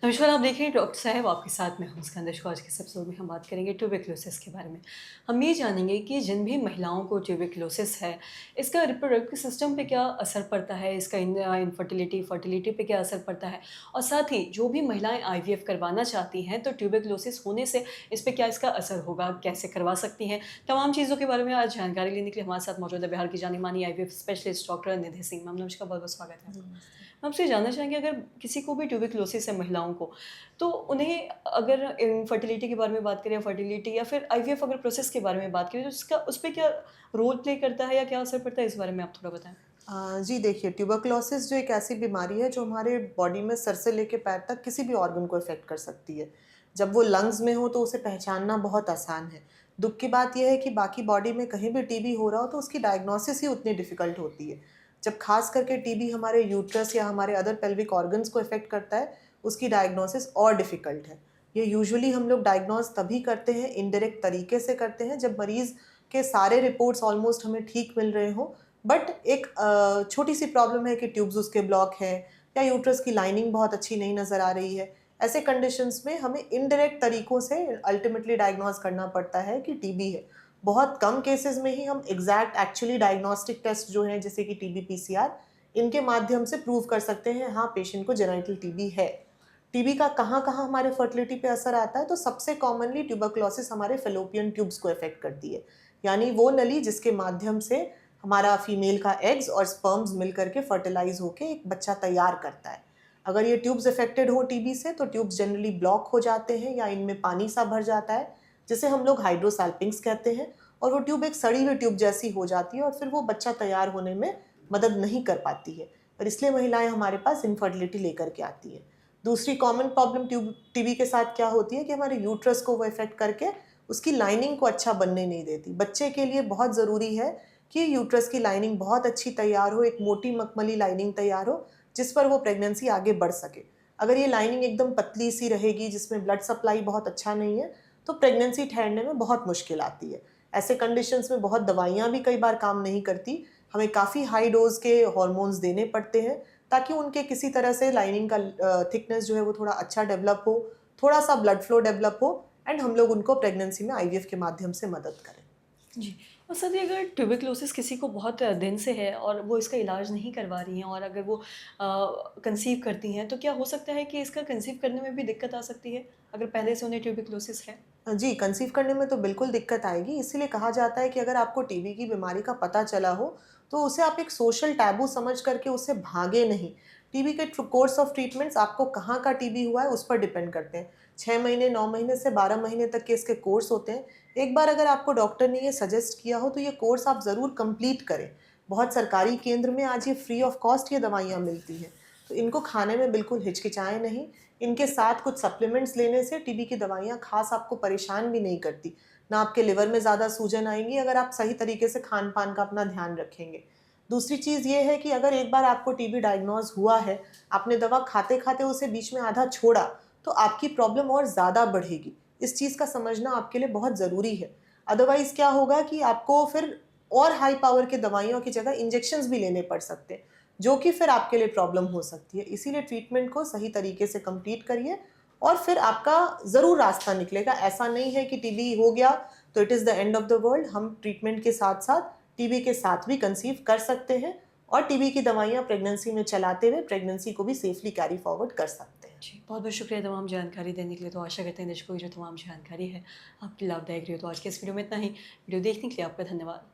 नमस्कार, आप देख रहे हैं डॉक्टर साहब आपके साथ मैं हूं मुस्कान दर्शकों। आज के इस एपिसोड में हम बात करेंगे ट्यूबरक्लोसिस के बारे में। हम ये जानेंगे कि जिन भी महिलाओं को ट्यूबरक्लोसिस है, इसका रिप्रोडक्टिव सिस्टम पे क्या असर पड़ता है, इसका इनफर्टिलिटी, फर्टिलिटी पे क्या असर पड़ता है और साथ ही जो भी महिलाएं आईवीएफ करवाना चाहती हैं, तो ट्यूबरक्लोसिस होने से इस पे क्या इसका असर होगा, कैसे करवा सकती हैं, तमाम चीज़ों के बारे में आज जानकारी लेने के लिए हमारे साथ मौजूद है बिहार की जानी-मानी आईवीएफ स्पेशलिस्ट डॉक्टर निधि सिंह। मैम नमस्कार, बहुत-बहुत स्वागत है जी, आपका। नमस्ते। मैं आपसे जानना चाहेंगे अगर किसी को भी ट्यूबरक्लोसिस है महिलाओं को, तो उन्हें अगर इनफर्टिलिटी के बारे में बात करें या फर्टिलिटी या फिर आईवीएफ अगर प्रोसेस के बारे में बात करें, तो उसका उस पे क्या रोल प्ले करता है या क्या असर पड़ता है, इस बारे में आप थोड़ा बताएँ? जी देखिए, ट्यूबरकुलोसिस जो एक ऐसी बीमारी है जो हमारे बॉडी में सर से लेके पैर तक किसी भी ऑर्गन को इफ़ेक्ट कर सकती है। जब वो लंग्स में हो तो उसे पहचानना बहुत आसान है। दुःख की बात ये है कि बाकी बॉडी में कहीं भी टीबी हो रहा हो तो उसकी डायग्नोसिस ही उतनी डिफ़िकल्ट होती है। जब ख़ास करके टीबी हमारे यूट्रस या हमारे अदर पेल्विक ऑर्गन्स को इफ़ेक्ट करता है, उसकी डायग्नोसिस और डिफ़िकल्ट है। ये यूजुअली हम लोग डायग्नोज़ तभी करते हैं, इनडायरेक्ट तरीके से करते हैं, जब मरीज़ के सारे रिपोर्ट्स ऑलमोस्ट हमें ठीक मिल रहे हों, बट एक छोटी सी प्रॉब्लम है कि ट्यूब्स उसके ब्लॉक हैं या यूट्रस की लाइनिंग बहुत अच्छी नहीं नज़र आ रही है। ऐसे कंडीशंस में हमें इनडायरेक्ट तरीकों से अल्टीमेटली डायग्नोज करना पड़ता है कि टीबी है। बहुत कम केसेस में ही हम एग्जैक्ट एक्चुअली डायग्नोस्टिक टेस्ट जो हैं जैसे कि टीबी पीसीआर, इनके माध्यम से प्रूव कर सकते हैं हाँ पेशेंट को जेनिटल टीबी है। टीबी का कहाँ-कहाँ हमारे फर्टिलिटी पे असर आता है, तो सबसे कॉमनली ट्यूबरकुलोसिस हमारे फेलोपियन ट्यूब्स को अफेक्ट करती है। यानी वो नली जिसके माध्यम से हमारा फीमेल का एग्स और स्पर्म्स मिल करके फर्टिलाइज होके एक बच्चा तैयार करता है। अगर ये ट्यूब्स अफेक्टेड हो टीबी से तो ट्यूब्स जनरली ब्लॉक हो जाते हैं या इनमें पानी सा भर जाता है, जिसे हम लोग हाइड्रोसैल्पिंग्स कहते हैं, और वो ट्यूब एक सड़ी हुई ट्यूब जैसी हो जाती है और फिर वो बच्चा तैयार होने में मदद नहीं कर पाती है, और इसलिए महिलाएं हमारे पास इनफर्टिलिटी लेकर के आती हैं। दूसरी कॉमन प्रॉब्लम ट्यूब टीबी के साथ क्या होती है कि हमारे यूट्रस को वो इफेक्ट करके उसकी लाइनिंग को अच्छा बनने नहीं देती। बच्चे के लिए बहुत ज़रूरी है कि यूट्रस की लाइनिंग बहुत अच्छी तैयार हो, एक मोटी मखमली लाइनिंग तैयार हो, जिस पर वो प्रेगनेंसी आगे बढ़ सके। अगर ये लाइनिंग एकदम पतली सी रहेगी, जिसमें ब्लड सप्लाई बहुत अच्छा नहीं है, तो प्रेगनेंसी ठहरने में बहुत मुश्किल आती है। ऐसे कंडीशंस में बहुत दवाइयाँ भी कई बार काम नहीं करती। हमें काफ़ी हाई डोज़ के हॉर्मोन्स देने पड़ते हैं, ताकि उनके किसी तरह से लाइनिंग का थिकनेस जो है वो थोड़ा अच्छा डेवलप हो, थोड़ा-सा ब्लड फ्लो डेवलप हो, एंड हम लोग उनको प्रेगनेंसी में आईवीएफ के माध्यम से मदद करें। जी। और साथ ही अगर ट्यूबरक्लोसिस किसी को बहुत दिन से है और वो इसका इलाज नहीं करवा रही हैं और अगर वो कंसीव करती हैं, तो क्या हो सकता है कि इसका कंसीव करने में भी दिक्कत आ सकती है, अगर पहले से उन्हें ट्यूबरक्लोसिस है? जी, कंसीव करने में तो बिल्कुल दिक्कत आएगी, इसीलिए कहा जाता है कि अगर आपको टीबी की बीमारी का पता चला हो, तो उसे आप एक सोशल टैबू समझ करके उससे भागे नहीं। टीबी के कोर्स ऑफ ट्रीटमेंट्स आपको कहाँ का टीबी हुआ है, उस पर डिपेंड करते हैं। 6 महीने, 9 महीने से 12 महीने तक के इसके कोर्स होते हैं। एक बार अगर आपको डॉक्टर ने ये सजेस्ट किया हो, तो ये कोर्स आप ज़रूर कंप्लीट करें। बहुत सरकारी केंद्र में आज ये फ्री ऑफ कॉस्ट ये दवाइयाँ मिलती हैं, तो इनको खाने में बिल्कुल हिचकिचाएँ नहीं। इनके साथ कुछ सप्लीमेंट्स लेने से टीबी की दवाइयाँ ख़ास आपको परेशान भी नहीं करती। ना आपके लिवर में ज़्यादा सूजन आएँगी अगर आप सही तरीके से खान-पान का अपना ध्यान रखेंगे। दूसरी चीज़ ये है कि अगर एक बार आपको टीबी डायग्नोज़ हुआ है, आपने दवा खाते-खाते उसे बीच में आधा छोड़ा, तो आपकी प्रॉब्लम और ज़्यादा बढ़ेगी। इस चीज़ का समझना आपके लिए बहुत ज़रूरी है। अदरवाइज़ क्या होगा कि आपको फिर और हाई पावर की दवाइयों की जगह इंजेक्शंस भी लेने पड़ सकते हैं, जो कि फिर आपके लिए प्रॉब्लम हो सकती है। इसीलिए ट्रीटमेंट को सही तरीके से कंप्लीट करिए और फिर आपका ज़रूर रास्ता निकलेगा। ऐसा नहीं है कि टीबी हो गया तो it is the end of the world. हम ट्रीटमेंट के साथ-साथ टीबी के साथ भी कंसीव कर सकते हैं और टीबी की दवाइयाँ प्रेगनेंसी में चलाते हुए प्रेगनेंसी को भी सेफली कैरी फॉरवर्ड कर सकते हैं। जी, बहुत-बहुत शुक्रिया तमाम जानकारी देने के लिए। तो आशा करते हैं दर्शकों की जो तमाम जानकारी है, आपकी लाभदायक रही हो। तो आज के इस वीडियो में इतना ही। वीडियो देखने के लिए आपका धन्यवाद।